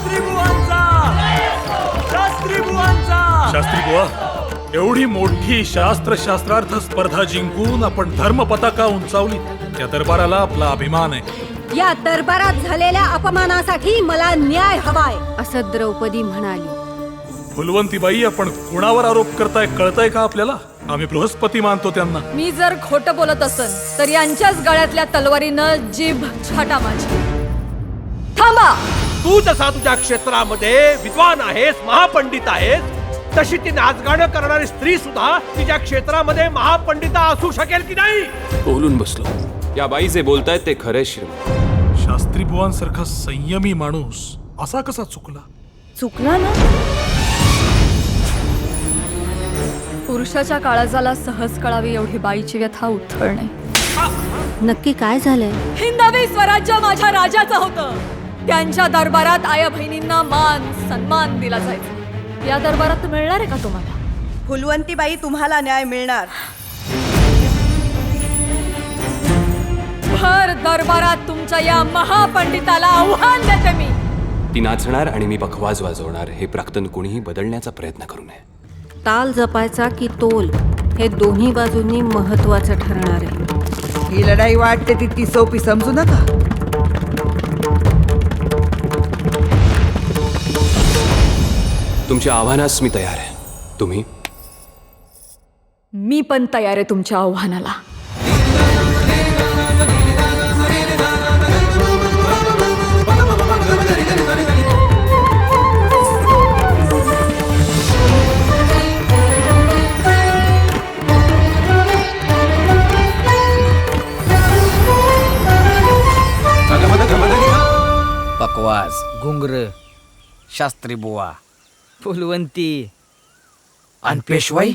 शास्त्री बुवांचा, शास्त्री बुवांचा. शास्त्री बुवा, एवढी मोठी शास्त्रार्थ स्पर्धा जिंकून आपण धर्म पताका उंचावली, त्या दरबाराला आपला अभिमान आहे. या दरबारात झालेल्या अपमानासाठी मला न्याय हवाय, असं द्रौपदी म्हणाली. फुलवंतीबाई, आपण कुणावर आरोप करताय कळताय का आपल्याला? आम्ही बृहस्पती मानतो त्यांना. मी जर खोटं बोलत असन तर यांच्याच गळ्यातल्या तलवारीनं जीभ छाटा माझी. थांबा. तू जसा तुझ्या क्षेत्रामध्ये विद्वान आहेस, महापंडित आहेस, तशी ती नाचगाणं करणारी स्त्री सुद्धा तिच्या क्षेत्रामध्ये महापंडिता असू शकेल की नाही? बोलून बसलो. या बाई जे बोलतायत ते खरे श्रीमंत. शास्त्री बुवांसारखा संयमी माणूस असा कसा चुकला? चुकला ना. पुरुषाच्या काळजाला सहज कळावी एवढी बाईची व्यथा उथळणे. नक्की काय झालंय? हिंदवी स्वराज्य माझ्या राजाचं होतं. त्यांच्या दरबारात आया बहिणींना मान सन्मान दिला जायचा. या दरबारात मिळणार आहे का तुम्हाला? फुलवंतीबाई, तुम्हाला न्याय मिळणार. भर दरबारात तुमच्या या महापंडिताला आव्हान देते मी. ती नाचणार आणि मी बखवाज वाजवणार, हे प्राक्तन कुणीही बदलण्याचा प्रयत्न करू नये. ताल जपायचा की तोल, हे दोन्ही बाजूंनी महत्वाचं ठरणार आहे. ही लढाई वाटते ती सोपी समजू नका. तुमच्या आव्हानास मी तयार आहे. तुम्ही? मी पण तयार आहे तुमच्या आव्हानाला. बकवास, घुंगर, शास्त्री बुवा, फुलवंती आणि पेशवाई.